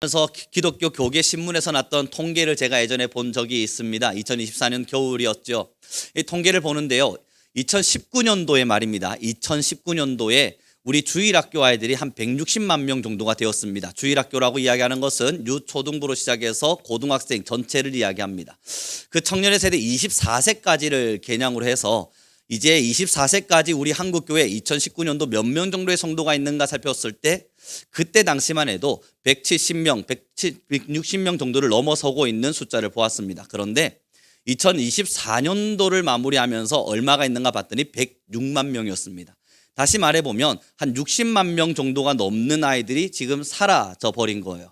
그래서 기독교 교계 신문에서 났던 통계를 제가 예전에 본 적이 있습니다. 2024년 겨울이었죠. 이 통계를 보는데요. 2019년도에 말입니다. 2019년도에 우리 주일학교 아이들이 한 160만 명 정도가 되었습니다. 주일학교라고 이야기하는 것은 유초등부로 시작해서 고등학생 전체를 이야기합니다. 그 청년의 세대 24세까지를 개념으로 해서 이제 24세까지 우리 한국교회 2019년도 몇 명 정도의 성도가 있는가 살폈을 때 그때 당시만 해도 170명, 160명 정도를 넘어서고 있는 숫자를 보았습니다. 그런데 2024년도를 마무리하면서 얼마가 있는가 봤더니 106만 명이었습니다. 다시 말해보면 한 60만 명 정도가 넘는 아이들이 지금 사라져 버린 거예요.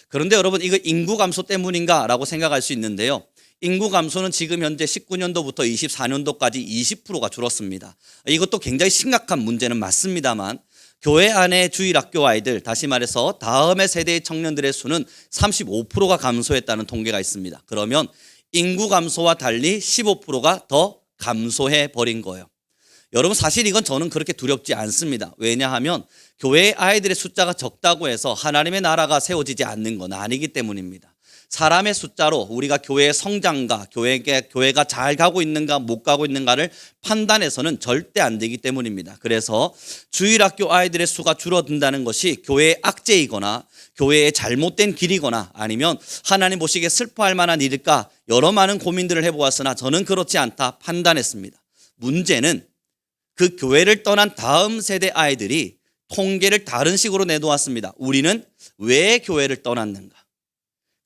그런데 여러분, 이거 인구 감소 때문인가 라고 생각할 수 있는데요. 인구 감소는 지금 현재 19년도부터 24년도까지 20%가 줄었습니다. 이것도 굉장히 심각한 문제는 맞습니다만 교회 안에 주일학교 아이들, 다시 말해서 다음의 세대의 청년들의 수는 35%가 감소했다는 통계가 있습니다. 그러면 인구 감소와 달리 15%가 더 감소해 버린 거예요. 여러분, 사실 이건 저는 그렇게 두렵지 않습니다. 왜냐하면 교회 아이들의 숫자가 적다고 해서 하나님의 나라가 세워지지 않는 건 아니기 때문입니다. 사람의 숫자로 우리가 교회의 성장과 교회가 잘 가고 있는가 못 가고 있는가를 판단해서는 절대 안 되기 때문입니다. 그래서 주일학교 아이들의 수가 줄어든다는 것이 교회의 악재이거나 교회의 잘못된 길이거나 아니면 하나님 보시기에 슬퍼할 만한 일일까 여러 많은 고민들을 해보았으나 저는 그렇지 않다 판단했습니다. 문제는 그 교회를 떠난 다음 세대 아이들이 통계를 다른 식으로 내놓았습니다. 우리는 왜 교회를 떠났는가?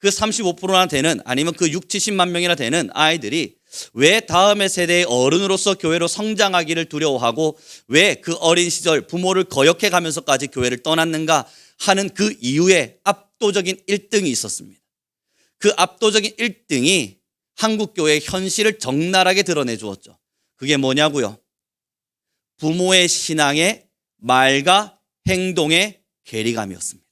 그 35%나 되는 아니면 그 6, 70만 명이나 되는 아이들이 왜 다음의 세대의 어른으로서 교회로 성장하기를 두려워하고 왜 그 어린 시절 부모를 거역해 가면서까지 교회를 떠났는가 하는 그 이유에 압도적인 1등이 있었습니다. 그 압도적인 1등이 한국교회의 현실을 적나라하게 드러내 주었죠. 그게 뭐냐고요? 부모의 신앙의 말과 행동의 괴리감이었습니다.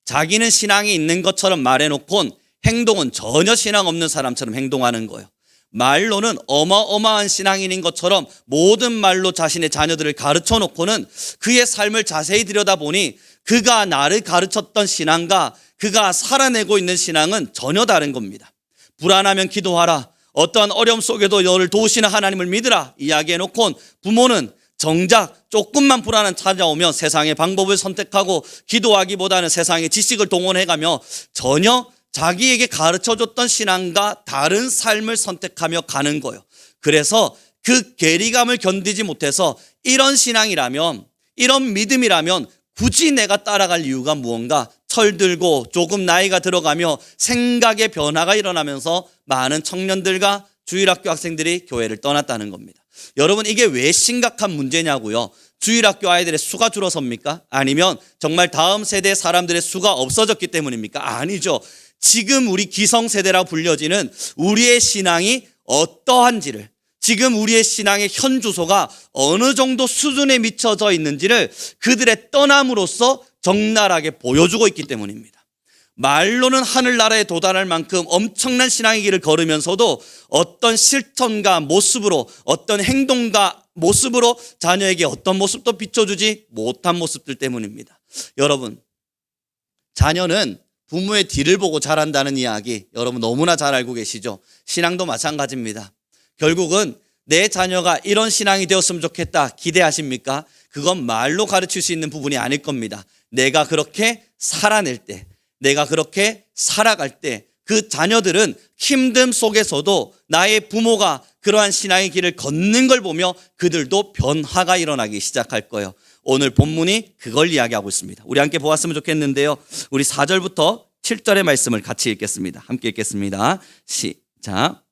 자기는 신앙이 있는 것처럼 말해놓곤 행동은 전혀 신앙 없는 사람처럼 행동하는 거예요. 말로는 어마어마한 신앙인인 것처럼 모든 말로 자신의 자녀들을 가르쳐 놓고는 그의 삶을 자세히 들여다보니 그가 나를 가르쳤던 신앙과 그가 살아내고 있는 신앙은 전혀 다른 겁니다. 불안하면 기도하라. 어떠한 어려움 속에도 너를 도우시는 하나님을 믿으라. 이야기해놓곤 부모는 정작 조금만 불안한 찾아오면 세상의 방법을 선택하고 기도하기보다는 세상의 지식을 동원해가며 전혀 자기에게 가르쳐줬던 신앙과 다른 삶을 선택하며 가는 거예요. 그래서 그 괴리감을 견디지 못해서 이런 신앙이라면, 이런 믿음이라면 굳이 내가 따라갈 이유가 무언가 철들고 조금 나이가 들어가며 생각의 변화가 일어나면서 많은 청년들과 주일학교 학생들이 교회를 떠났다는 겁니다. 여러분, 이게 왜 심각한 문제냐고요? 주일학교 아이들의 수가 줄어섭니까? 아니면 정말 다음 세대 사람들의 수가 없어졌기 때문입니까? 아니죠. 지금 우리 기성세대라고 불려지는 우리의 신앙이 어떠한지를, 지금 우리의 신앙의 현 주소가 어느 정도 수준에 미쳐져 있는지를 그들의 떠남으로써 적나라하게 보여주고 있기 때문입니다. 말로는 하늘나라에 도달할 만큼 엄청난 신앙의 길을 걸으면서도 어떤 실천과 모습으로, 어떤 행동과 모습으로 자녀에게 어떤 모습도 비춰주지 못한 모습들 때문입니다. 여러분, 자녀는 부모의 뒤를 보고 자란다는 이야기 여러분 너무나 잘 알고 계시죠? 신앙도 마찬가지입니다. 결국은 내 자녀가 이런 신앙이 되었으면 좋겠다 기대하십니까? 그건 말로 가르칠 수 있는 부분이 아닐 겁니다. 내가 그렇게 살아낼 때, 내가 그렇게 살아갈 때 그 자녀들은 힘듦 속에서도 나의 부모가 그러한 신앙의 길을 걷는 걸 보며 그들도 변화가 일어나기 시작할 거예요. 오늘 본문이 그걸 이야기하고 있습니다. 우리 함께 보았으면 좋겠는데요. 우리 4절부터 7절의 말씀을 같이 읽겠습니다. 함께 읽겠습니다. 시작.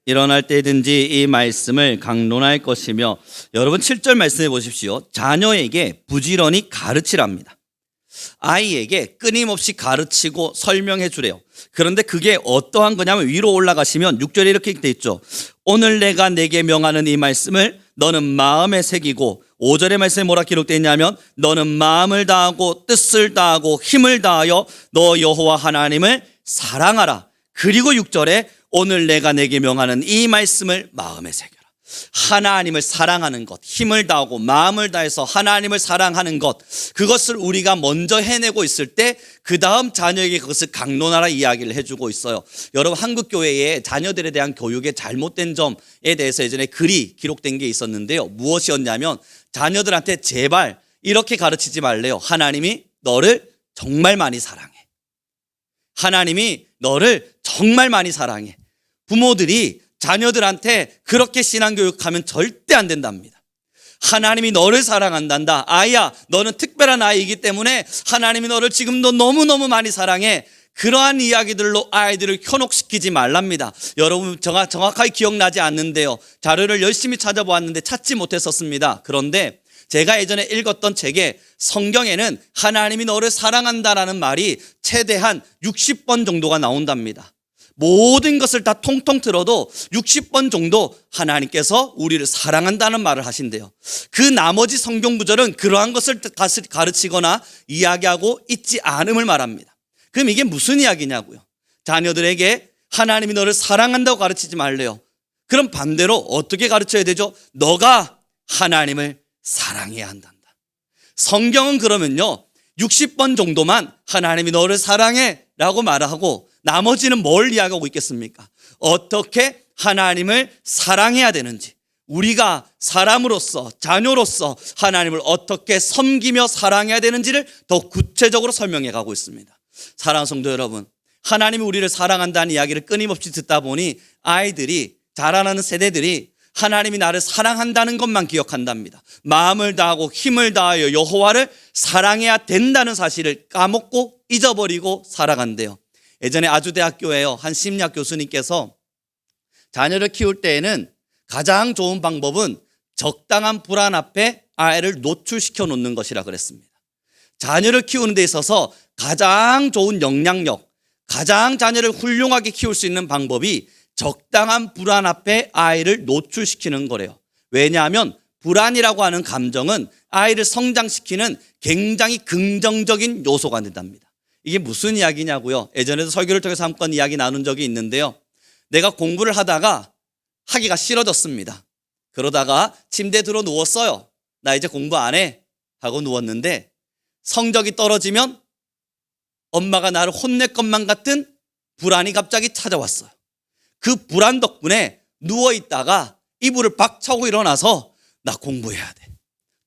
일어날 때든지 이 말씀을 강론할 것이며, 여러분 7절 말씀해 보십시오. 자녀에게 부지런히 가르치랍니다. 아이에게 끊임없이 가르치고 설명해 주래요. 그런데 그게 어떠한 거냐면 위로 올라가시면 6절에 이렇게 돼 있죠. 오늘 내가 내게 명하는 이 말씀을 너는 마음에 새기고 5절의 말씀에 뭐라 기록되어 있냐면 너는 마음을 다하고 뜻을 다하고 힘을 다하여 너 여호와 하나님을 사랑하라. 그리고 6절에 오늘 내가 내게 명하는 이 말씀을 마음에 새겨라. 하나님을 사랑하는 것, 힘을 다하고 마음을 다해서 하나님을 사랑하는 것, 그것을 우리가 먼저 해내고 있을 때 그 다음 자녀에게 그것을 강론하라 이야기를 해주고 있어요. 여러분, 한국교회에 자녀들에 대한 교육의 잘못된 점에 대해서 예전에 글이 기록된 게 있었는데요. 무엇이었냐면 자녀들한테 제발 이렇게 가르치지 말래요. 하나님이 너를 정말 많이 사랑해. 하나님이 너를 정말 많이 사랑해. 부모들이 자녀들한테 그렇게 신앙교육하면 절대 안 된답니다. 하나님이 너를 사랑한단다. 아이야, 너는 특별한 아이이기 때문에 하나님이 너를 지금도 너무너무 많이 사랑해. 그러한 이야기들로 아이들을 현혹시키지 말랍니다. 여러분, 정확하게 기억나지 않는데요. 자료를 열심히 찾아보았는데 찾지 못했었습니다. 그런데 제가 예전에 읽었던 책에 성경에는 하나님이 너를 사랑한다라는 말이 최대한 60번 정도가 나온답니다. 모든 것을 다 통통 틀어도 60번 정도 하나님께서 우리를 사랑한다는 말을 하신대요. 그 나머지 성경 구절은 그러한 것을 가르치거나 이야기하고 있지 않음을 말합니다. 그럼 이게 무슨 이야기냐고요? 자녀들에게 하나님이 너를 사랑한다고 가르치지 말래요. 그럼 반대로 어떻게 가르쳐야 되죠? 너가 하나님을 사랑해야 한단다. 성경은 그러면요 60번 정도만 하나님이 너를 사랑해 라고 말하고 나머지는 뭘 이야기하고 있겠습니까? 어떻게 하나님을 사랑해야 되는지, 우리가 사람으로서 자녀로서 하나님을 어떻게 섬기며 사랑해야 되는지를 더 구체적으로 설명해 가고 있습니다. 사랑하는 성도 여러분, 하나님이 우리를 사랑한다는 이야기를 끊임없이 듣다 보니 아이들이, 자라나는 세대들이 하나님이 나를 사랑한다는 것만 기억한답니다. 마음을 다하고 힘을 다하여 여호와를 사랑해야 된다는 사실을 까먹고 잊어버리고 살아간대요. 예전에 아주대학교에요, 한 심리학 교수님께서 자녀를 키울 때에는 가장 좋은 방법은 적당한 불안 앞에 아이를 노출시켜 놓는 것이라 그랬습니다. 자녀를 키우는 데 있어서 가장 좋은 영향력, 가장 자녀를 훌륭하게 키울 수 있는 방법이 적당한 불안 앞에 아이를 노출시키는 거래요. 왜냐하면 불안이라고 하는 감정은 아이를 성장시키는 굉장히 긍정적인 요소가 된답니다. 이게 무슨 이야기냐고요? 예전에도 설교를 통해서 한 번 이야기 나눈 적이 있는데요. 내가 공부를 하다가 하기가 싫어졌습니다. 그러다가 침대에 들어 누웠어요. 나 이제 공부 안 해 하고 누웠는데 성적이 떨어지면 엄마가 나를 혼낼 것만 같은 불안이 갑자기 찾아왔어요. 그 불안 덕분에 누워있다가 이불을 박 차고 일어나서 나 공부해야 돼.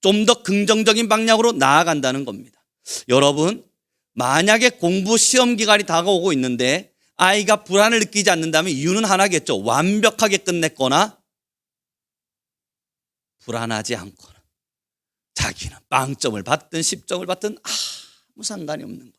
좀 더 긍정적인 방향으로 나아간다는 겁니다. 여러분, 만약에 공부 시험 기간이 다가오고 있는데 아이가 불안을 느끼지 않는다면 이유는 하나겠죠. 완벽하게 끝냈거나 불안하지 않거나 자기는 빵점을 받든 10점을 받든 아무 상관이 없는 거예요.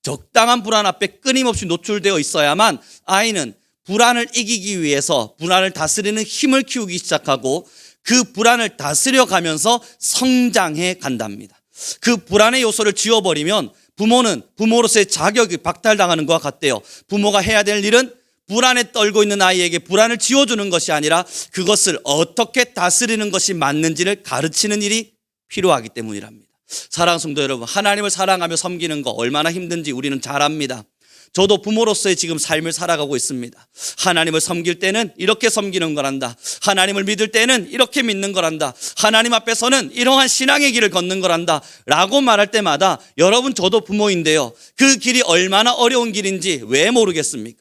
적당한 불안 앞에 끊임없이 노출되어 있어야만 아이는 불안을 이기기 위해서 불안을 다스리는 힘을 키우기 시작하고 그 불안을 다스려 가면서 성장해 간답니다. 그 불안의 요소를 지워버리면 부모는 부모로서의 자격이 박탈당하는 것과 같대요. 부모가 해야 될 일은 불안에 떨고 있는 아이에게 불안을 지워주는 것이 아니라 그것을 어떻게 다스리는 것이 맞는지를 가르치는 일이 필요하기 때문이랍니다. 사랑하는 성도 여러분, 하나님을 사랑하며 섬기는 거 얼마나 힘든지 우리는 잘 압니다. 저도 부모로서의 지금 삶을 살아가고 있습니다. 하나님을 섬길 때는 이렇게 섬기는 거란다. 하나님을 믿을 때는 이렇게 믿는 거란다. 하나님 앞에서는 이러한 신앙의 길을 걷는 거란다 라고 말할 때마다 여러분, 저도 부모인데요, 그 길이 얼마나 어려운 길인지 왜 모르겠습니까?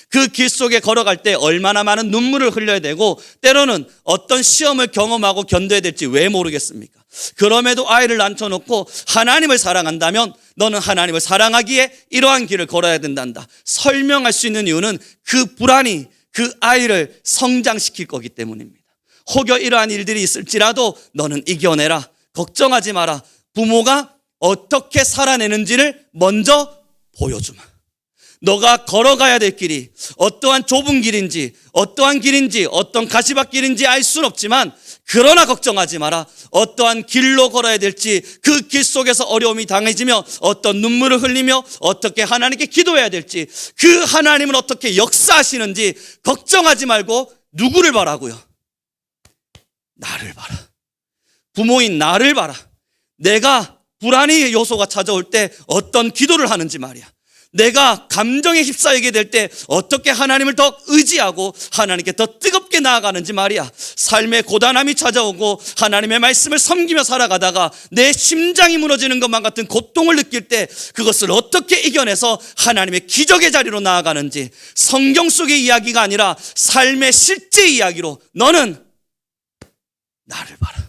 그 길 속에 걸어갈 때 얼마나 많은 눈물을 흘려야 되고 때로는 어떤 시험을 경험하고 견뎌야 될지 왜 모르겠습니까? 그럼에도 아이를 앉혀놓고 하나님을 사랑한다면 너는 하나님을 사랑하기에 이러한 길을 걸어야 된단다 설명할 수 있는 이유는 그 불안이 그 아이를 성장시킬 거기 때문입니다. 혹여 이러한 일들이 있을지라도 너는 이겨내라, 걱정하지 마라. 부모가 어떻게 살아내는지를 먼저 보여주마. 너가 걸어가야 될 길이 어떠한 좁은 길인지 어떠한 길인지 어떤 가시밭길인지 알 수는 없지만 그러나 걱정하지 마라. 어떠한 길로 걸어야 될지, 그 길 속에서 어려움이 당해지며 어떤 눈물을 흘리며 어떻게 하나님께 기도해야 될지, 그 하나님은 어떻게 역사하시는지 걱정하지 말고 누구를 바라고요? 나를 봐라. 부모인 나를 봐라. 내가 불안의 요소가 찾아올 때 어떤 기도를 하는지 말이야. 내가 감정에 휩싸이게 될 때 어떻게 하나님을 더 의지하고 하나님께 더 뜨겁게 나아가는지 말이야. 삶의 고단함이 찾아오고 하나님의 말씀을 섬기며 살아가다가 내 심장이 무너지는 것만 같은 고통을 느낄 때 그것을 어떻게 이겨내서 하나님의 기적의 자리로 나아가는지, 성경 속의 이야기가 아니라 삶의 실제 이야기로 너는 나를 봐라.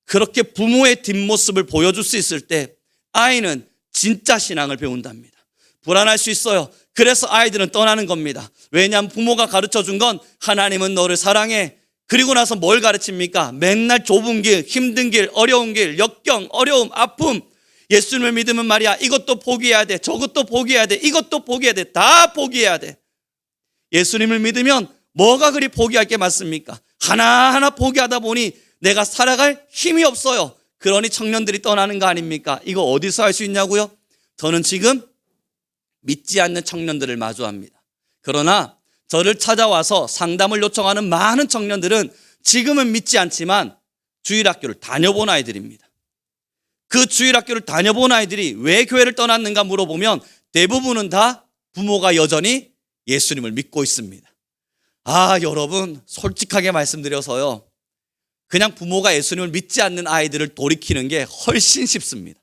그렇게 부모의 뒷모습을 보여줄 수 있을 때 아이는 진짜 신앙을 배운답니다. 불안할 수 있어요. 그래서 아이들은 떠나는 겁니다. 왜냐하면 부모가 가르쳐준 건 하나님은 너를 사랑해. 그리고 나서 뭘 가르칩니까? 맨날 좁은 길, 힘든 길, 어려운 길, 역경, 어려움, 아픔. 예수님을 믿으면 말이야, 이것도 포기해야 돼, 저것도 포기해야 돼, 이것도 포기해야 돼, 다 포기해야 돼. 예수님을 믿으면 뭐가 그리 포기할 게 많습니까? 하나하나 포기하다 보니 내가 살아갈 힘이 없어요. 그러니 청년들이 떠나는 거 아닙니까? 이거 어디서 할 수 있냐고요? 저는 지금 믿지 않는 청년들을 마주합니다. 그러나 저를 찾아와서 상담을 요청하는 많은 청년들은 지금은 믿지 않지만 주일학교를 다녀본 아이들입니다. 그 주일학교를 다녀본 아이들이 왜 교회를 떠났는가 물어보면 대부분은 다 부모가 여전히 예수님을 믿고 있습니다. 여러분, 솔직하게 말씀드려서요, 그냥 부모가 예수님을 믿지 않는 아이들을 돌이키는 게 훨씬 쉽습니다.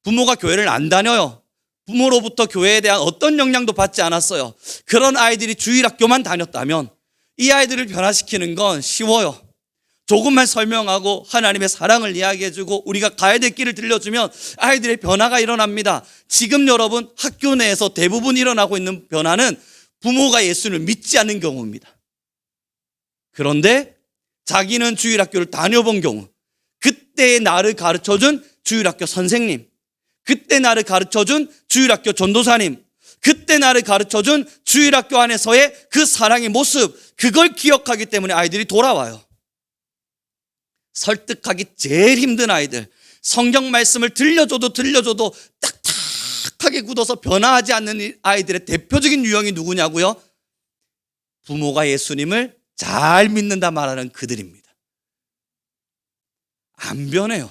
부모가 교회를 안 다녀요. 부모로부터 교회에 대한 어떤 영향도 받지 않았어요. 그런 아이들이 주일학교만 다녔다면 이 아이들을 변화시키는 건 쉬워요. 조금만 설명하고 하나님의 사랑을 이야기해주고 우리가 가야 될 길을 들려주면 아이들의 변화가 일어납니다. 지금 여러분 학교 내에서 대부분 일어나고 있는 변화는 부모가 예수를 믿지 않는 경우입니다. 그런데 자기는 주일학교를 다녀본 경우, 그때의 나를 가르쳐준 주일학교 선생님, 그때 나를 가르쳐준 주일학교 전도사님, 그때 나를 가르쳐준 주일학교 안에서의 그 사랑의 모습, 그걸 기억하기 때문에 아이들이 돌아와요. 설득하기 제일 힘든 아이들, 성경 말씀을 들려줘도 딱딱하게 굳어서 변화하지 않는 아이들의 대표적인 유형이 누구냐고요? 부모가 예수님을 잘 믿는다 말하는 그들입니다. 안 변해요.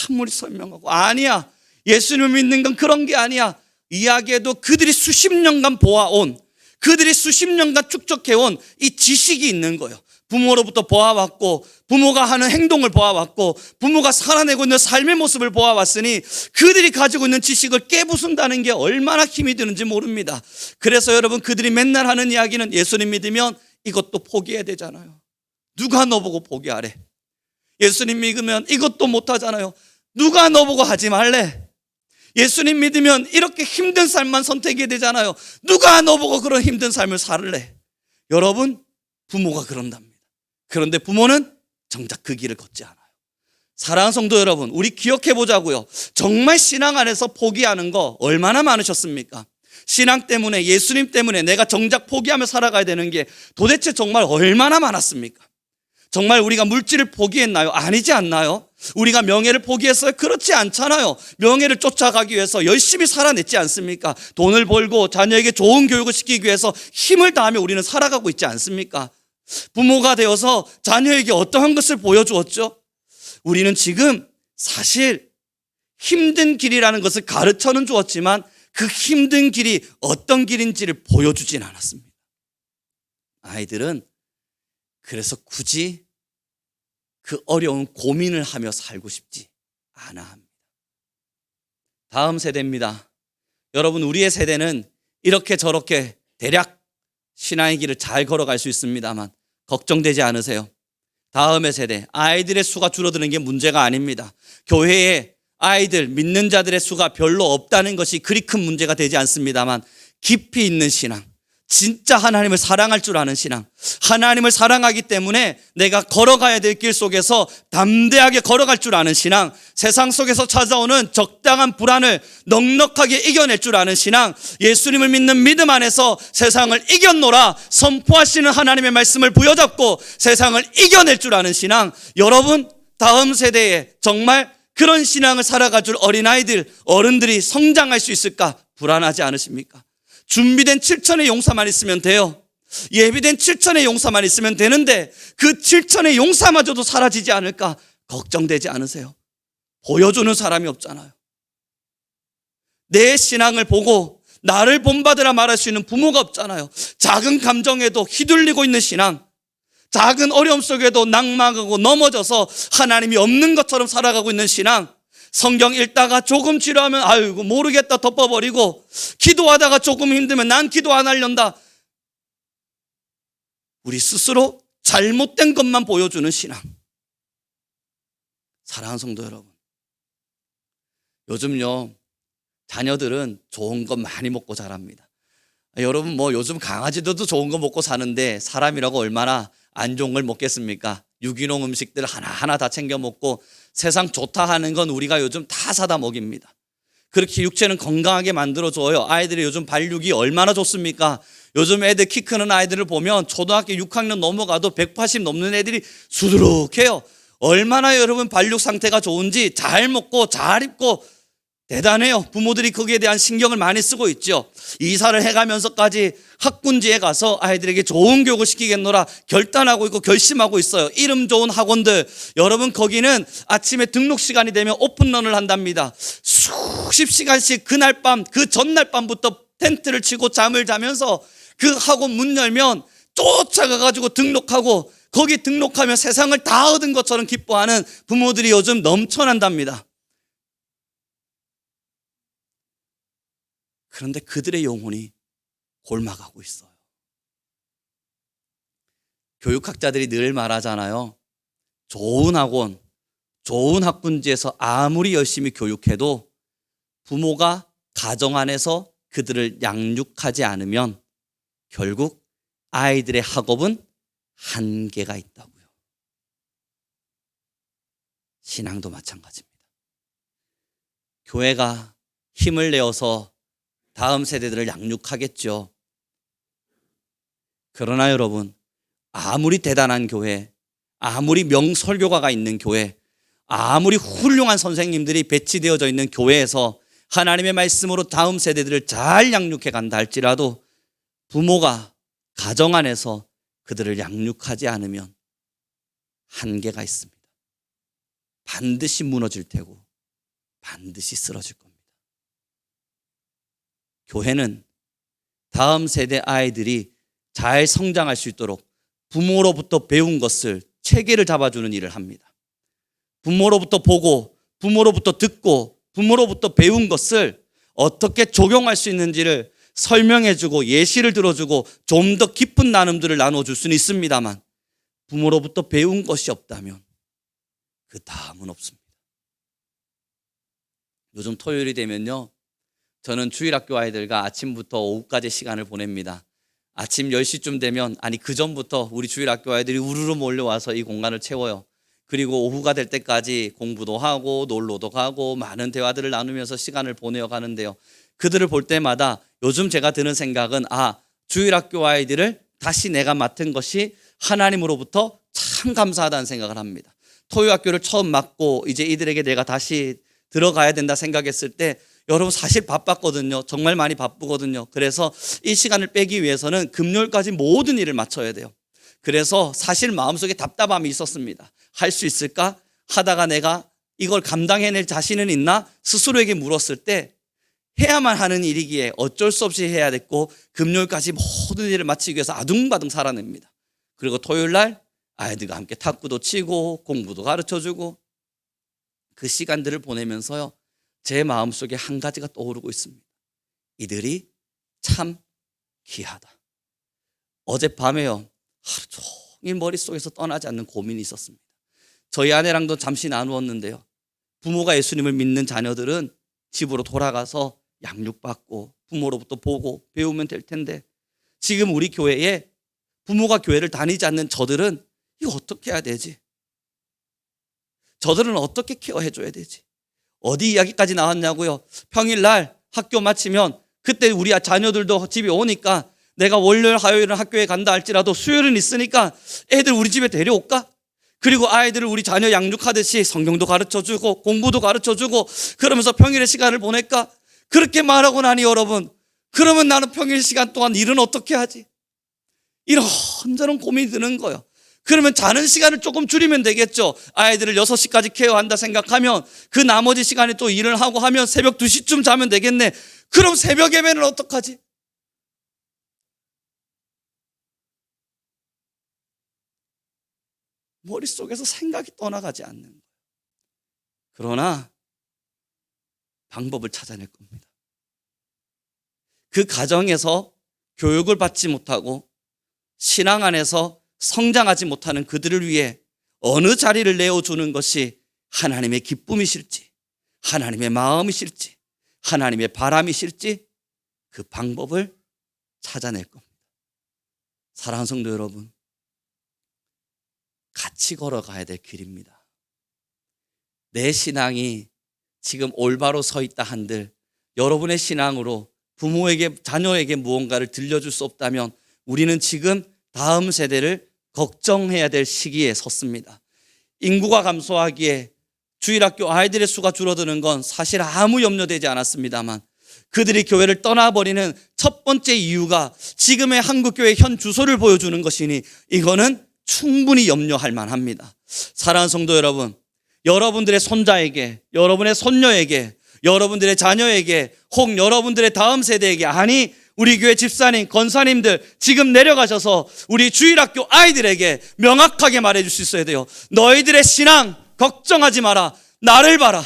아무리 설명하고 아니야, 예수님을 믿는 건 그런 게 아니야 이야기해도 그들이 수십 년간 보아온, 그들이 수십 년간 축적해온 이 지식이 있는 거예요. 부모로부터 보아왔고 부모가 하는 행동을 보아왔고 부모가 살아내고 있는 삶의 모습을 보아왔으니 그들이 가지고 있는 지식을 깨부순다는 게 얼마나 힘이 드는지 모릅니다. 그래서 여러분, 그들이 맨날 하는 이야기는 예수님 믿으면 이것도 포기해야 되잖아요. 누가 너보고 포기하래? 예수님 믿으면 이것도 못하잖아요. 누가 너보고 하지 말래? 예수님 믿으면 이렇게 힘든 삶만 선택해야 되잖아요. 누가 너보고 그런 힘든 삶을 살래? 여러분, 부모가 그런답니다. 그런데 부모는 정작 그 길을 걷지 않아요. 사랑하는 성도 여러분, 우리 기억해 보자고요. 정말 신앙 안에서 포기하는 거 얼마나 많으셨습니까? 신앙 때문에, 예수님 때문에 내가 정작 포기하며 살아가야 되는 게 도대체 정말 얼마나 많았습니까? 정말 우리가 물질을 포기했나요? 아니지 않나요? 우리가 명예를 포기했어요? 그렇지 않잖아요. 명예를 쫓아가기 위해서 열심히 살아냈지 않습니까? 돈을 벌고 자녀에게 좋은 교육을 시키기 위해서 힘을 다하며 우리는 살아가고 있지 않습니까? 부모가 되어서 자녀에게 어떠한 것을 보여주었죠? 우리는 지금 사실 힘든 길이라는 것을 가르쳐는 주었지만 그 힘든 길이 어떤 길인지를 보여주진 않았습니다. 아이들은 그래서 굳이 그 어려운 고민을 하며 살고 싶지 않아 합니다. 다음 세대입니다. 여러분, 우리의 세대는 이렇게 저렇게 대략 신앙의 길을 잘 걸어갈 수 있습니다만 걱정되지 않으세요. 다음의 세대, 아이들의 수가 줄어드는 게 문제가 아닙니다. 교회에 아이들, 믿는 자들의 수가 별로 없다는 것이 그리 큰 문제가 되지 않습니다만 깊이 있는 신앙, 진짜 하나님을 사랑할 줄 아는 신앙, 하나님을 사랑하기 때문에 내가 걸어가야 될 길 속에서 담대하게 걸어갈 줄 아는 신앙, 세상 속에서 찾아오는 적당한 불안을 넉넉하게 이겨낼 줄 아는 신앙, 예수님을 믿는 믿음 안에서 세상을 이겼노라 선포하시는 하나님의 말씀을 부여잡고 세상을 이겨낼 줄 아는 신앙. 여러분, 다음 세대에 정말 그런 신앙을 살아갈 줄 어린아이들, 어른들이 성장할 수 있을까 불안하지 않으십니까? 준비된 7천의 용사만 있으면 돼요. 예비된 7천의 용사만 있으면 되는데 그 7천의 용사마저도 사라지지 않을까 걱정되지 않으세요? 보여주는 사람이 없잖아요. 내 신앙을 보고 나를 본받으라 말할 수 있는 부모가 없잖아요. 작은 감정에도 휘둘리고 있는 신앙, 작은 어려움 속에도 낙망하고 넘어져서 하나님이 없는 것처럼 살아가고 있는 신앙, 성경 읽다가 조금 지루하면 아이고 모르겠다 덮어버리고, 기도하다가 조금 힘들면 난 기도 안 하련다. 우리 스스로 잘못된 것만 보여주는 신앙. 사랑하는 성도 여러분, 요즘요 자녀들은 좋은 것 많이 먹고 자랍니다. 여러분 뭐 요즘 강아지들도 좋은 거 먹고 사는데 사람이라고 얼마나 안 좋은 걸 먹겠습니까? 유기농 음식들 하나하나 다 챙겨 먹고 세상 좋다 하는 건 우리가 요즘 다 사다 먹입니다. 그렇게 육체는 건강하게 만들어줘요. 아이들이 요즘 발육이 얼마나 좋습니까? 요즘 애들 키 크는 아이들을 보면 초등학교 6학년 넘어가도 180 넘는 애들이 수두룩해요. 얼마나 여러분 발육 상태가 좋은지, 잘 먹고 잘 입고 대단해요. 부모들이 거기에 대한 신경을 많이 쓰고 있죠. 이사를 해가면서까지 학군지에 가서 아이들에게 좋은 교육을 시키겠노라 결단하고 있고 결심하고 있어요. 이름 좋은 학원들, 여러분 거기는 아침에 등록 시간이 되면 오픈런을 한답니다. 수십 시간씩 그날 밤, 그 전날 밤부터 텐트를 치고 잠을 자면서 그 학원 문 열면 쫓아가가지고 등록하고, 거기 등록하면 세상을 다 얻은 것처럼 기뻐하는 부모들이 요즘 넘쳐난답니다. 그런데 그들의 영혼이 곪아가고 있어요. 교육학자들이 늘 말하잖아요. 좋은 학원, 좋은 학군지에서 아무리 열심히 교육해도 부모가 가정 안에서 그들을 양육하지 않으면 결국 아이들의 학업은 한계가 있다고요. 신앙도 마찬가지입니다. 교회가 힘을 내어서 다음 세대들을 양육하겠죠. 그러나 여러분, 아무리 대단한 교회, 아무리 명설교가가 있는 교회, 아무리 훌륭한 선생님들이 배치되어져 있는 교회에서 하나님의 말씀으로 다음 세대들을 잘 양육해 간다 할지라도 부모가 가정 안에서 그들을 양육하지 않으면 한계가 있습니다. 반드시 무너질 테고 반드시 쓰러질 겁니다. 교회는 다음 세대 아이들이 잘 성장할 수 있도록 부모로부터 배운 것을 체계를 잡아주는 일을 합니다. 부모로부터 보고, 부모로부터 듣고, 부모로부터 배운 것을 어떻게 적용할 수 있는지를 설명해주고 예시를 들어주고 좀 더 깊은 나눔들을 나눠줄 수는 있습니다만, 부모로부터 배운 것이 없다면 그 다음은 없습니다. 요즘 토요일이 되면요, 저는 주일학교 아이들과 아침부터 오후까지 시간을 보냅니다. 아침 10시쯤 되면, 아니 그 전부터 우리 주일학교 아이들이 우르르 몰려와서 이 공간을 채워요. 그리고 오후가 될 때까지 공부도 하고 놀러도 가고 많은 대화들을 나누면서 시간을 보내어 가는데요, 그들을 볼 때마다 요즘 제가 드는 생각은, 주일학교 아이들을 다시 내가 맡은 것이 하나님으로부터 참 감사하다는 생각을 합니다. 토요학교를 처음 맡고 이제 이들에게 내가 다시 들어가야 된다 생각했을 때, 여러분 사실 바빴거든요. 정말 많이 바쁘거든요. 그래서 이 시간을 빼기 위해서는 금요일까지 모든 일을 마쳐야 돼요. 그래서 사실 마음속에 답답함이 있었습니다. 할 수 있을까? 하다가 내가 이걸 감당해낼 자신은 있나? 스스로에게 물었을 때 해야만 하는 일이기에 어쩔 수 없이 해야 됐고, 금요일까지 모든 일을 마치기 위해서 아둥바둥 살아냅니다. 그리고 토요일날 아이들과 함께 탁구도 치고 공부도 가르쳐주고, 그 시간들을 보내면서요, 제 마음속에 한 가지가 떠오르고 있습니다. 이들이 참 귀하다. 어젯밤에요, 하루 종일 머릿속에서 떠나지 않는 고민이 있었습니다. 저희 아내랑도 잠시 나누었는데요, 부모가 예수님을 믿는 자녀들은 집으로 돌아가서 양육받고 부모로부터 보고 배우면 될 텐데, 지금 우리 교회에 부모가 교회를 다니지 않는 저들은 이거 어떻게 해야 되지? 저들은 어떻게 케어해줘야 되지? 어디 이야기까지 나왔냐고요? 평일날 학교 마치면 그때 우리 자녀들도 집에 오니까 내가 월요일 화요일은 학교에 간다 할지라도 수요일은 있으니까 애들 우리 집에 데려올까? 그리고 아이들을 우리 자녀 양육하듯이 성경도 가르쳐주고 공부도 가르쳐주고 그러면서 평일의 시간을 보낼까? 그렇게 말하고 나니 여러분, 그러면 나는 평일 시간 동안 일은 어떻게 하지? 이런저런 고민이 드는 거예요. 그러면 자는 시간을 조금 줄이면 되겠죠. 아이들을 6시까지 케어한다 생각하면 그 나머지 시간에 또 일을 하고 하면 새벽 2시쯤 자면 되겠네. 그럼 새벽 예배는 어떡하지? 머릿속에서 생각이 떠나가지 않는 거예요. 그러나 방법을 찾아낼 겁니다. 그 가정에서 교육을 받지 못하고 신앙 안에서 성장하지 못하는 그들을 위해 어느 자리를 내어주는 것이 하나님의 기쁨이실지, 하나님의 마음이실지, 하나님의 바람이실지 그 방법을 찾아낼 겁니다. 사랑하는 성도 여러분, 같이 걸어가야 될 길입니다. 내 신앙이 지금 올바로 서 있다 한들 여러분의 신앙으로 부모에게, 자녀에게 무언가를 들려줄 수 없다면 우리는 지금 다음 세대를 걱정해야 될 시기에 섰습니다. 인구가 감소하기에 주일학교 아이들의 수가 줄어드는 건 사실 아무 염려되지 않았습니다만 그들이 교회를 떠나버리는 첫 번째 이유가 지금의 한국교회 현 주소를 보여주는 것이니 이거는 충분히 염려할 만합니다. 사랑하는 성도 여러분, 여러분들의 손자에게, 여러분의 손녀에게, 여러분들의 자녀에게, 혹 여러분들의 다음 세대에게, 아니 우리 교회 집사님, 권사님들 지금 내려가셔서 우리 주일학교 아이들에게 명확하게 말해줄 수 있어야 돼요. 너희들의 신앙 걱정하지 마라. 나를 봐라.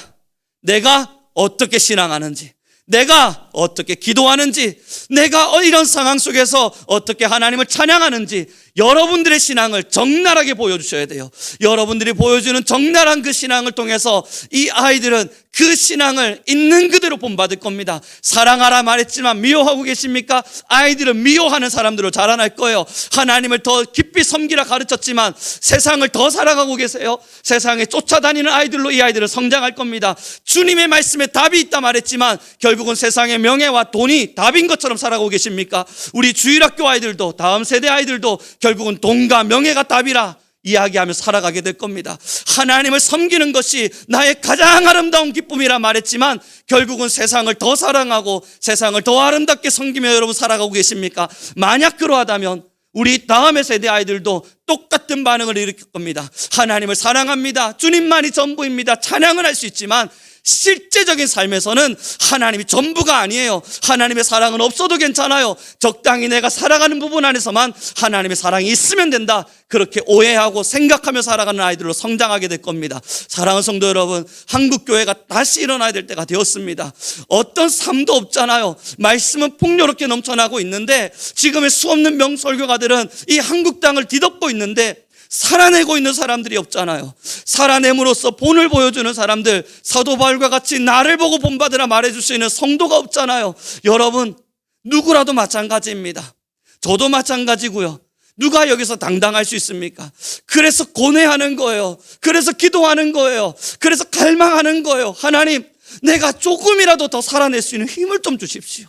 내가 어떻게 신앙하는지, 내가 어떻게 기도하는지, 내가 이런 상황 속에서 어떻게 하나님을 찬양하는지 여러분들의 신앙을 적나라하게 보여주셔야 돼요. 여러분들이 보여주는 적나라한 그 신앙을 통해서 이 아이들은 그 신앙을 있는 그대로 본받을 겁니다. 사랑하라 말했지만 미워하고 계십니까? 아이들은 미워하는 사람들로 자라날 거예요. 하나님을 더 깊이 섬기라 가르쳤지만 세상을 더 사랑하고 계세요. 세상에 쫓아다니는 아이들로 이 아이들은 성장할 겁니다. 주님의 말씀에 답이 있다 말했지만 결국은 세상의 명예와 돈이 답인 것처럼 살아가고 계십니까? 우리 주일학교 아이들도, 다음 세대 아이들도 결국은 돈과 명예가 답이라 이야기하며 살아가게 될 겁니다. 하나님을 섬기는 것이 나의 가장 아름다운 기쁨이라 말했지만 결국은 세상을 더 사랑하고 세상을 더 아름답게 섬기며 여러분 살아가고 계십니까? 만약 그러하다면 우리 다음의 세대 아이들도 똑같은 반응을 일으킬 겁니다. 하나님을 사랑합니다. 주님만이 전부입니다. 찬양을 할 수 있지만 실제적인 삶에서는 하나님이 전부가 아니에요. 하나님의 사랑은 없어도 괜찮아요. 적당히 내가 살아가는 부분 안에서만 하나님의 사랑이 있으면 된다. 그렇게 오해하고 생각하며 살아가는 아이들로 성장하게 될 겁니다. 사랑하는 성도 여러분, 한국교회가 다시 일어나야 될 때가 되었습니다. 어떤 삶도 없잖아요. 말씀은 풍요롭게 넘쳐나고 있는데 지금의 수없는 명설교가들은 이 한국 땅을 뒤덮고 있는데 살아내고 있는 사람들이 없잖아요. 살아냄으로써 본을 보여주는 사람들, 사도 바울과 같이 나를 보고 본받으라 말해줄 수 있는 성도가 없잖아요. 여러분, 누구라도 마찬가지입니다. 저도 마찬가지고요. 누가 여기서 당당할 수 있습니까? 그래서 고뇌하는 거예요. 그래서 기도하는 거예요. 그래서 갈망하는 거예요. 하나님, 내가 조금이라도 더 살아낼 수 있는 힘을 좀 주십시오.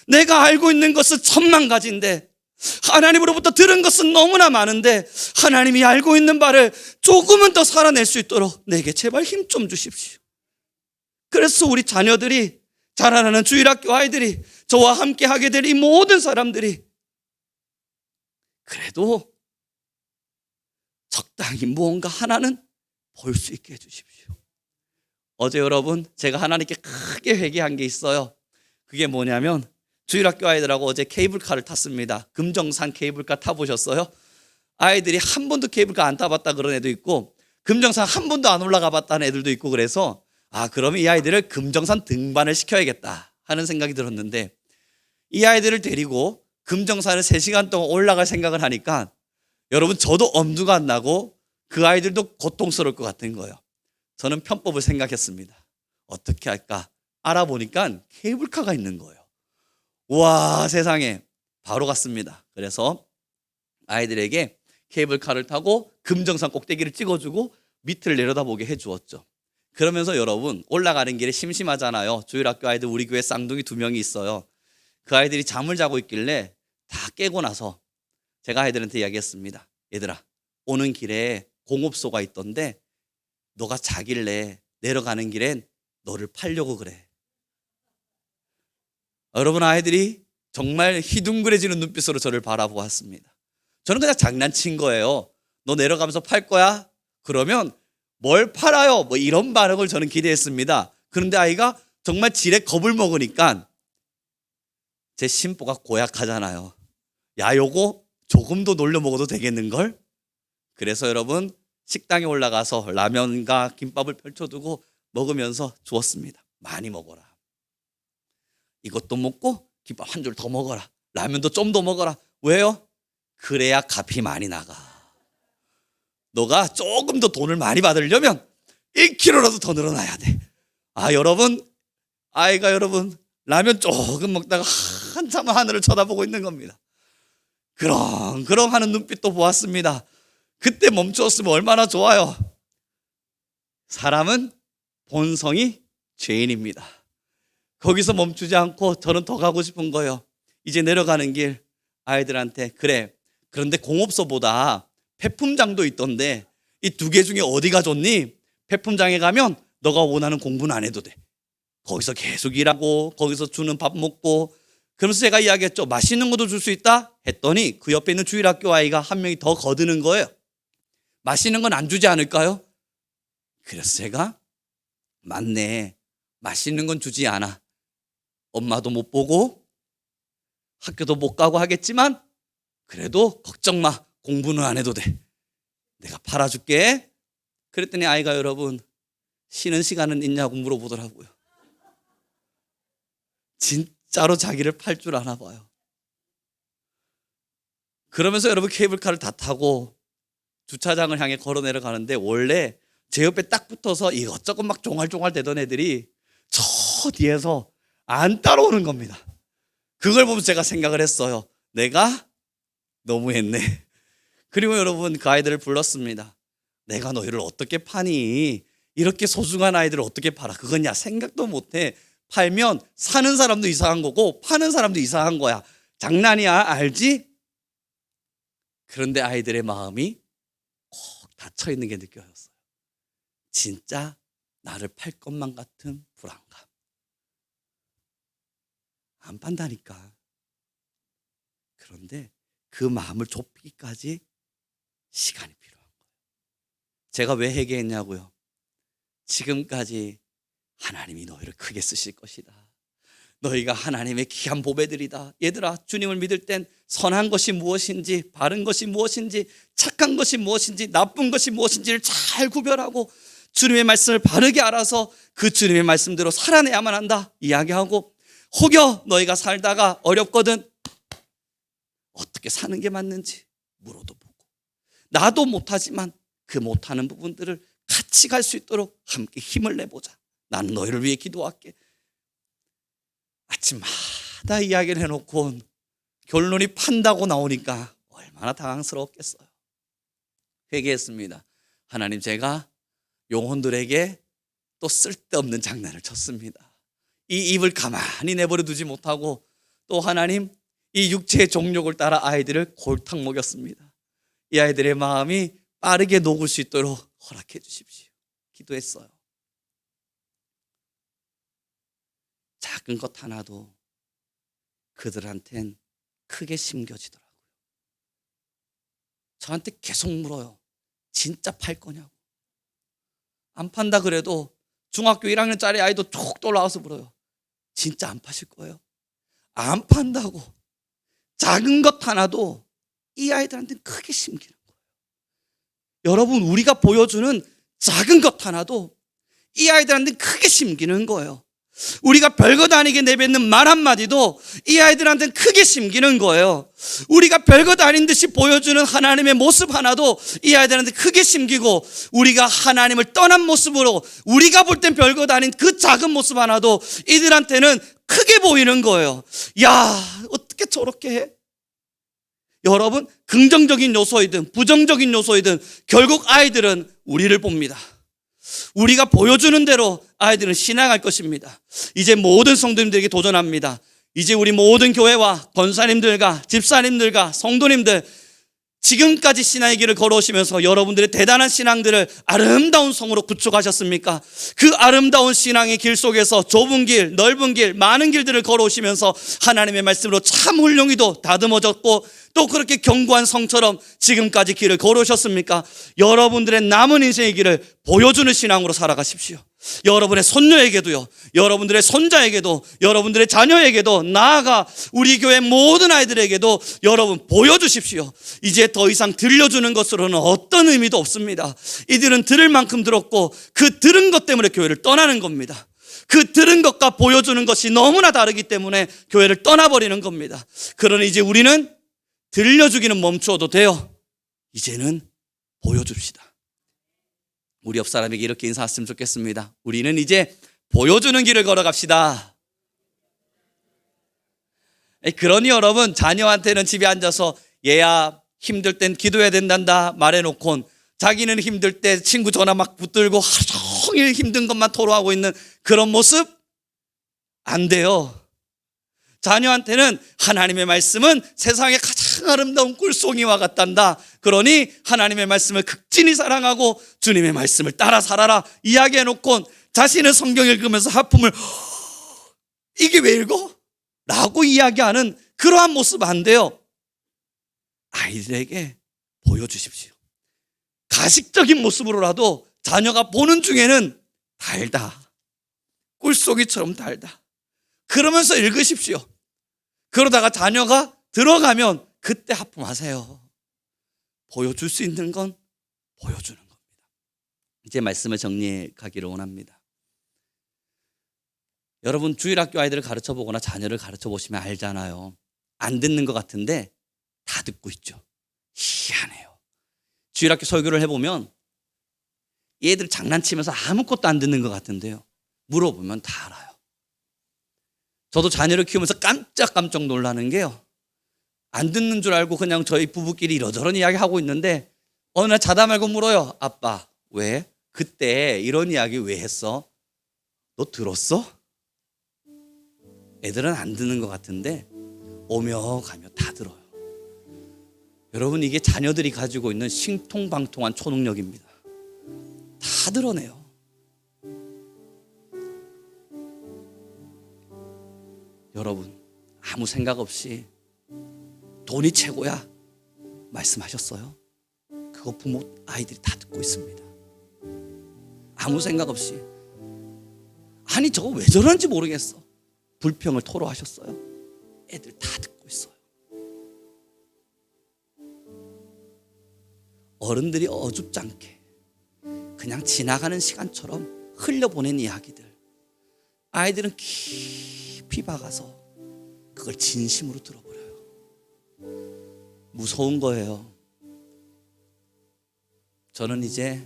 내가 알고 있는 것은 1000만 가지인데 하나님으로부터 들은 것은 너무나 많은데 하나님이 알고 있는 바를 조금은 더 살아낼 수 있도록 내게 제발 힘 좀 주십시오. 그래서 우리 자녀들이, 자라나는 주일학교 아이들이, 저와 함께 하게 될 이 모든 사람들이 그래도 적당히 무언가 하나는 볼 수 있게 해주십시오. 어제 여러분, 제가 하나님께 크게 회개한 게 있어요. 그게 뭐냐면 주일학교 아이들하고 어제 케이블카를 탔습니다. 금정산 케이블카 타보셨어요? 아이들이 한 번도 케이블카 안 타봤다 그런 애도 있고 금정산 한 번도 안 올라가 봤다는 애들도 있고 그래서 그러면 이 아이들을 금정산 등반을 시켜야겠다 하는 생각이 들었는데 이 아이들을 데리고 금정산을 3시간 동안 올라갈 생각을 하니까 여러분 저도 엄두가 안 나고 그 아이들도 고통스러울 것 같은 거예요. 저는 편법을 생각했습니다. 어떻게 할까? 알아보니까 케이블카가 있는 거예요. 와, 세상에 바로 갔습니다. 그래서 아이들에게 케이블카를 타고 금정산 꼭대기를 찍어주고 밑을 내려다보게 해주었죠. 그러면서 여러분, 올라가는 길에 심심하잖아요. 주일학교 아이들 우리 교회 쌍둥이 2명이 있어요. 그 아이들이 잠을 자고 있길래 다 깨고 나서 제가 아이들한테 이야기했습니다. 얘들아, 오는 길에 공업소가 있던데 너가 자길래 내려가는 길엔 너를 팔려고 그래. 여러분, 아이들이 정말 희둥그레지는 눈빛으로 저를 바라보았습니다. 저는 그냥 장난친 거예요. 너 내려가면서 팔 거야? 그러면 뭘 팔아요? 뭐 이런 반응을 저는 기대했습니다. 그런데 아이가 정말 지레 겁을 먹으니까 제 심보가 고약하잖아요. 야, 요거 조금 더 놀려 먹어도 되겠는걸? 그래서 여러분, 식당에 올라가서 라면과 김밥을 펼쳐두고 먹으면서 주었습니다. 많이 먹어라. 이것도 먹고 김밥 한 줄 더 먹어라. 라면도 좀 더 먹어라. 왜요? 그래야 값이 많이 나가. 너가 조금 더 돈을 많이 받으려면 1kg라도 더 늘어나야 돼. 여러분, 아이가 여러분 라면 조금 먹다가 한참 하늘을 쳐다보고 있는 겁니다. 그렁그렁 하는 눈빛도 보았습니다. 그때 멈추었으면 얼마나 좋아요. 사람은 본성이 죄인입니다. 거기서 멈추지 않고 저는 더 가고 싶은 거예요. 이제 내려가는 길 아이들한테, 그래, 그런데 공업소보다 폐품장도 있던데 이 2개 중에 어디가 좋니? 폐품장에 가면 너가 원하는 공부는 안 해도 돼. 거기서 계속 일하고 거기서 주는 밥 먹고. 그러면서 제가 이야기했죠. 맛있는 것도 줄 수 있다 했더니 그 옆에 있는 주일학교 아이가 한 명이 더 거드는 거예요. 맛있는 건 안 주지 않을까요? 그래서 제가, 맞네, 맛있는 건 주지 않아. 엄마도 못 보고 학교도 못 가고 하겠지만 그래도 걱정 마, 공부는 안 해도 돼. 내가 팔아줄게. 그랬더니 아이가 여러분, 쉬는 시간은 있냐고 물어보더라고요. 진짜로 자기를 팔 줄 아나 봐요. 그러면서 여러분, 케이블카를 다 타고 주차장을 향해 걸어 내려가는데, 원래 제 옆에 딱 붙어서 이것저것 막 종알종알 대던 애들이 저 뒤에서 안 따라오는 겁니다. 그걸 보면서 제가 생각을 했어요. 내가 너무했네. 그리고 여러분, 그 아이들을 불렀습니다. 내가 너희를 어떻게 파니? 이렇게 소중한 아이들을 어떻게 팔아? 그건 야, 생각도 못해. 팔면 사는 사람도 이상한 거고 파는 사람도 이상한 거야. 장난이야, 알지? 그런데 아이들의 마음이 콕 닫혀 있는 게 느껴졌어요. 진짜 나를 팔 것만 같은 불안감. 안 판다니까. 그런데 그 마음을 좁히기까지 시간이 필요한 거예요. 제가 왜 회개했냐고요? 지금까지 하나님이 너희를 크게 쓰실 것이다. 너희가 하나님의 귀한 보배들이다. 얘들아, 주님을 믿을 땐 선한 것이 무엇인지, 바른 것이 무엇인지, 착한 것이 무엇인지, 나쁜 것이 무엇인지를 잘 구별하고 주님의 말씀을 바르게 알아서 그 주님의 말씀대로 살아내야만 한다 이야기하고, 혹여 너희가 살다가 어렵거든 어떻게 사는 게 맞는지 물어도 보고, 나도 못하지만 그 못하는 부분들을 같이 갈 수 있도록 함께 힘을 내보자. 나는 너희를 위해 기도할게. 아침마다 이야기를 해놓고 결론이 판다고 나오니까 얼마나 당황스러웠겠어요. 회개했습니다. 하나님, 제가 영혼들에게 또 쓸데없는 장난을 쳤습니다. 이 입을 가만히 내버려 두지 못하고 또 하나님, 이 육체의 정욕을 따라 아이들을 골탕 먹였습니다. 이 아이들의 마음이 빠르게 녹을 수 있도록 허락해 주십시오. 기도했어요. 작은 것 하나도 그들한텐 크게 심겨지더라고요. 저한테 계속 물어요. 진짜 팔 거냐고. 안 판다 그래도 중학교 1학년짜리 아이도 툭 떠올라와서 물어요. 진짜 안 파실 거예요? 안 판다고. 작은 것 하나도 이 아이들한테는 크게 심기는 거예요. 여러분, 우리가 보여주는 작은 것 하나도 이 아이들한테는 크게 심기는 거예요. 우리가 별것 아니게 내뱉는 말 한마디도 이 아이들한테는 크게 심기는 거예요. 우리가 별것 아닌 듯이 보여주는 하나님의 모습 하나도 이 아이들한테 크게 심기고, 우리가 하나님을 떠난 모습으로 우리가 볼 땐 별것 아닌 그 작은 모습 하나도 이들한테는 크게 보이는 거예요. 야, 어떻게 저렇게 해? 여러분, 긍정적인 요소이든 부정적인 요소이든 결국 아이들은 우리를 봅니다. 우리가 보여주는 대로 아이들은 신앙할 것입니다. 이제 모든 성도님들에게 도전합니다. 이제 우리 모든 교회와 권사님들과 집사님들과 성도님들, 지금까지 신앙의 길을 걸어오시면서 여러분들의 대단한 신앙들을 아름다운 성으로 구축하셨습니까? 그 아름다운 신앙의 길 속에서 좁은 길, 넓은 길, 많은 길들을 걸어오시면서 하나님의 말씀으로 참 훌륭히도 다듬어졌고 또 그렇게 견고한 성처럼 지금까지 길을 걸어오셨습니까? 여러분들의 남은 인생의 길을 보여주는 신앙으로 살아가십시오. 여러분의 손녀에게도요, 여러분들의 손자에게도, 여러분들의 자녀에게도, 나아가 우리 교회 모든 아이들에게도 여러분 보여주십시오. 이제 더 이상 들려주는 것으로는 어떤 의미도 없습니다. 이들은 들을 만큼 들었고 그 들은 것 때문에 교회를 떠나는 겁니다. 그 들은 것과 보여주는 것이 너무나 다르기 때문에 교회를 떠나버리는 겁니다. 그러니 이제 우리는 들려주기는 멈추어도 돼요. 이제는 보여줍시다. 우리 옆 사람에게 이렇게 인사했으면 좋겠습니다. 우리는 이제 보여주는 길을 걸어갑시다. 그러니 여러분, 자녀한테는 집에 앉아서 얘야 힘들 땐 기도해야 된단다 말해놓곤 자기는 힘들 때 친구 전화 막 붙들고 하루 종일 힘든 것만 토로하고 있는 그런 모습 안 돼요. 자녀한테는 하나님의 말씀은 세상의 가장 아름다운 꿀송이와 같단다. 그러니 하나님의 말씀을 극진히 사랑하고 주님의 말씀을 따라 살아라 이야기해놓고 자신은 성경 읽으면서 하품을 이게 왜 읽어? 라고 이야기하는 그러한 모습 안 돼요. 아이들에게 보여주십시오. 가식적인 모습으로라도 자녀가 보는 중에는 달다. 꿀송이처럼 달다. 그러면서 읽으십시오. 그러다가 자녀가 들어가면 그때 하품하세요. 보여줄 수 있는 건 보여주는 겁니다. 이제 말씀을 정리해 가기를 원합니다. 여러분, 주일학교 아이들을 가르쳐 보거나 자녀를 가르쳐 보시면 알잖아요. 안 듣는 것 같은데 다 듣고 있죠. 희한해요. 주일학교 설교를 해보면 얘들 장난치면서 아무것도 안 듣는 것 같은데요, 물어보면 다 알아요. 저도 자녀를 키우면서 깜짝 놀라는 게요, 안 듣는 줄 알고 그냥 저희 부부끼리 이러저런 이야기 하고 있는데 어느 날 자다 말고 물어요. 아빠, 왜? 그때 이런 이야기 왜 했어? 너 들었어? 애들은 안 듣는 것 같은데 오며 가며 다 들어요. 여러분, 이게 자녀들이 가지고 있는 신통방통한 초능력입니다. 다 드러내요. 여러분, 아무 생각 없이 돈이 최고야 말씀하셨어요? 그거 부모 아이들이 다 듣고 있습니다. 아무 생각 없이 아니 저거 왜 저러는지 모르겠어 불평을 토로하셨어요? 애들 다 듣고 있어요. 어른들이 어줍지 않게 그냥 지나가는 시간처럼 흘려보낸 이야기들, 아이들은 깊이 박아서 그걸 진심으로 들어버려요. 무서운 거예요. 저는 이제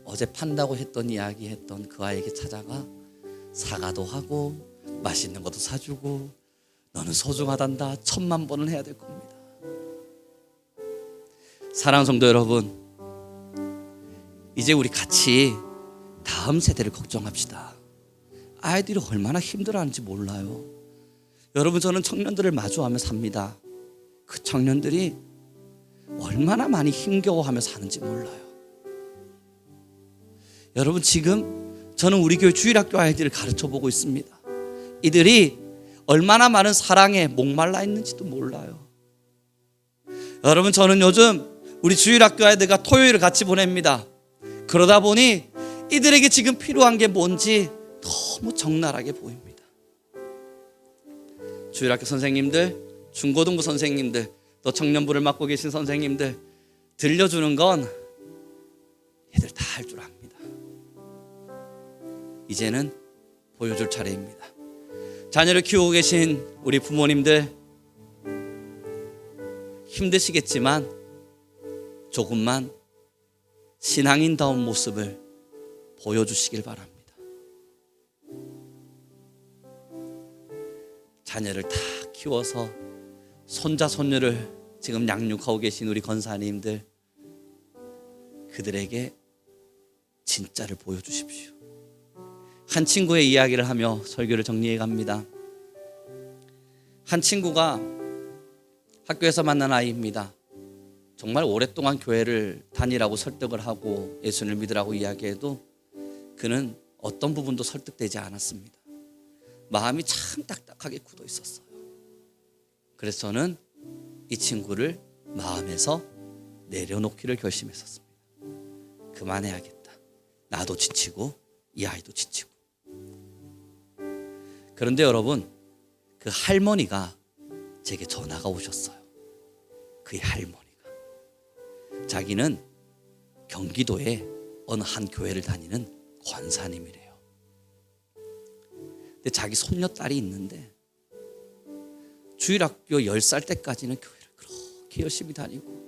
어제 판다고 했던 이야기 했던 그 아이에게 찾아가 사과도 하고 맛있는 것도 사주고 너는 소중하단다 1000만 번은 해야 될 겁니다. 사랑하는 성도 여러분, 이제 우리 같이 다음 세대를 걱정합시다. 아이들이 얼마나 힘들어하는지 몰라요. 여러분, 저는 청년들을 마주하며 삽니다. 그 청년들이 얼마나 많이 힘겨워하며 사는지 몰라요. 여러분, 지금 저는 우리 교회 주일학교 아이들을 가르쳐보고 있습니다. 이들이 얼마나 많은 사랑에 목말라 있는지도 몰라요. 여러분, 저는 요즘 우리 주일학교 아이들과 토요일을 같이 보냅니다. 그러다 보니 이들에게 지금 필요한 게 뭔지 너무 적나라하게 보입니다. 주일학교 선생님들, 중고등부 선생님들, 또 청년부를 맡고 계신 선생님들, 들려주는 건 얘들 다 할 줄 압니다. 이제는 보여줄 차례입니다. 자녀를 키우고 계신 우리 부모님들, 힘드시겠지만 조금만 신앙인다운 모습을 보여주시길 바랍니다. 자녀를 다 키워서 손자 손녀를 지금 양육하고 계신 우리 권사님들, 그들에게 진짜를 보여주십시오. 한 친구의 이야기를 하며 설교를 정리해 갑니다. 한 친구가 학교에서 만난 아이입니다. 정말 오랫동안 교회를 다니라고 설득을 하고 예수를 믿으라고 이야기해도 그는 어떤 부분도 설득되지 않았습니다. 마음이 참 딱딱하게 굳어 있었어요. 그래서 저는 이 친구를 마음에서 내려놓기를 결심했었습니다. 그만해야겠다. 나도 지치고 이 아이도 지치고. 그런데 여러분, 그 할머니가 제게 전화가 오셨어요. 그의 할머니가. 자기는 경기도에 어느 한 교회를 다니는 권사님이래요. 근데 자기 손녀딸이 있는데 주일학교 10살 때까지는 교회를 그렇게 열심히 다니고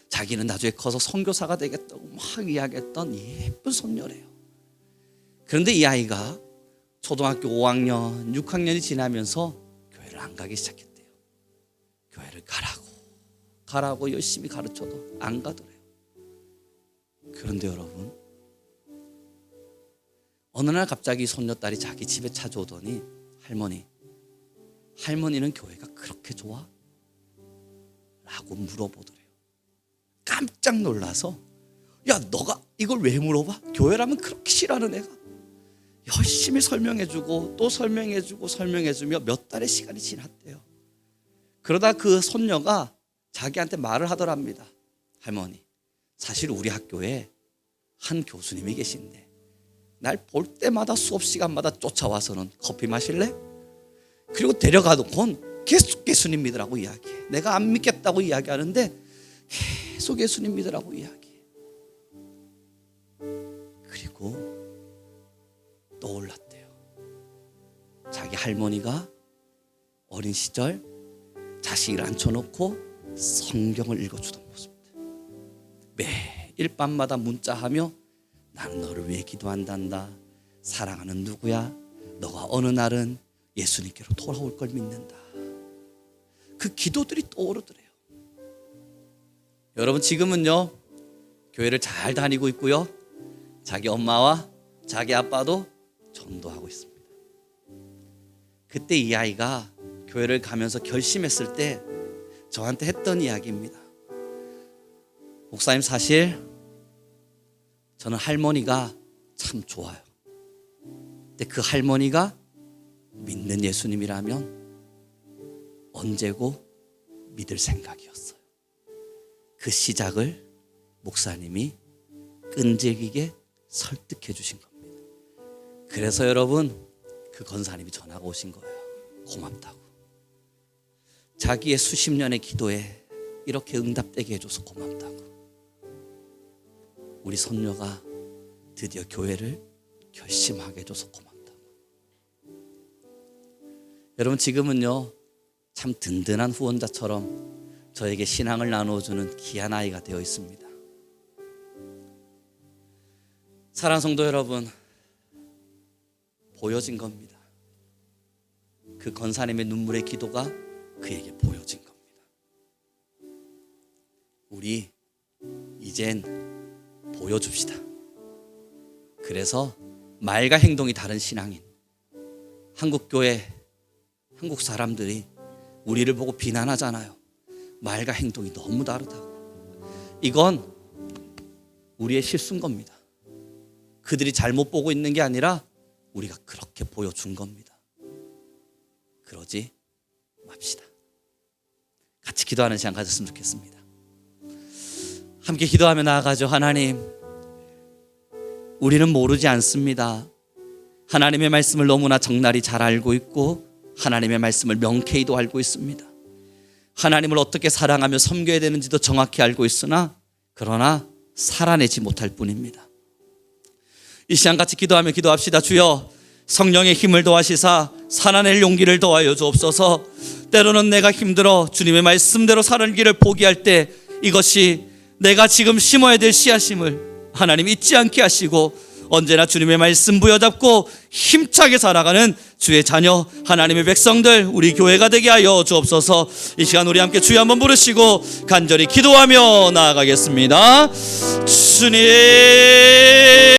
자기는 나중에 커서 선교사가 되겠다고 막 이야기했던 예쁜 손녀래요. 그런데 이 아이가 초등학교 5학년, 6학년이 지나면서 교회를 안 가기 시작했대요. 교회를 가라고 열심히 가르쳐도 안 가더래요. 그런데 여러분, 어느 날 갑자기 손녀딸이 자기 집에 찾아오더니 할머니는 교회가 그렇게 좋아? 라고 물어보더래요. 깜짝 놀라서, 야, 너가 이걸 왜 물어봐? 교회라면 그렇게 싫어하는 애가. 열심히 설명해주고 또 설명해주며 몇 달의 시간이 지났대요. 그러다 그 손녀가 자기한테 말을 하더랍니다. 할머니, 사실 우리 학교에 한 교수님이 계신데 날 볼 때마다 수업 시간마다 쫓아와서는 커피 마실래? 그리고 데려가 놓고는 계속 예수님 믿으라고 이야기해. 내가 안 믿겠다고 이야기하는데 계속 예수님 믿으라고 이야기해. 그리고 떠올랐대요. 자기 할머니가 어린 시절 자식을 앉혀놓고 성경을 읽어주던 모습들. 매일 밤마다 문자하며 나는 너를 위해 기도한단다. 사랑하는 누구야? 너가 어느 날은 예수님께로 돌아올 걸 믿는다. 그 기도들이 떠오르더래요. 여러분, 지금은요 교회를 잘 다니고 있고요, 자기 엄마와 자기 아빠도 전도하고 있습니다. 그때 이 아이가 교회를 가면서 결심했을 때 저한테 했던 이야기입니다. 목사님, 사실 저는 할머니가 참 좋아요. 근데 그 할머니가 믿는 예수님이라면 언제고 믿을 생각이었어요. 그 시작을 목사님이 끈질기게 설득해 주신 겁니다. 그래서 여러분, 그 권사님이 전화가 오신 거예요. 고맙다고. 자기의 수십 년의 기도에 이렇게 응답되게 해줘서 고맙다고. 우리 손녀가 드디어 교회를 결심하게 해줘서 고맙다고. 여러분, 지금은요 참 든든한 후원자처럼 저에게 신앙을 나누어주는 귀한 아이가 되어 있습니다. 사랑하는 성도 여러분, 보여진 겁니다. 그 권사님의 눈물의 기도가 그에게 보여진 겁니다. 우리 이젠 보여줍시다. 그래서 말과 행동이 다른 신앙인, 한국교회, 한국 사람들이 우리를 보고 비난하잖아요. 말과 행동이 너무 다르다고. 이건 우리의 실수인 겁니다. 그들이 잘못 보고 있는 게 아니라 우리가 그렇게 보여준 겁니다. 그러지 맙시다. 같이 기도하는 시간 가졌으면 좋겠습니다. 함께 기도하며 나아가죠. 하나님, 우리는 모르지 않습니다. 하나님의 말씀을 너무나 적나리 잘 알고 있고 하나님의 말씀을 명쾌히도 알고 있습니다. 하나님을 어떻게 사랑하며 섬겨야 되는지도 정확히 알고 있으나 그러나 살아내지 못할 뿐입니다. 이 시간 같이 기도하며 기도합시다. 주여, 성령의 힘을 더하시사 살아낼 용기를 더하여 주옵소서. 때로는 내가 힘들어 주님의 말씀대로 살기를 포기할 때 이것이 내가 지금 심어야 될 씨앗임을 하나님 잊지 않게 하시고 언제나 주님의 말씀 부여잡고 힘차게 살아가는 주의 자녀 하나님의 백성들 우리 교회가 되게 하여 주옵소서. 이 시간 우리 함께 주여 한번 부르시고 간절히 기도하며 나아가겠습니다. 주님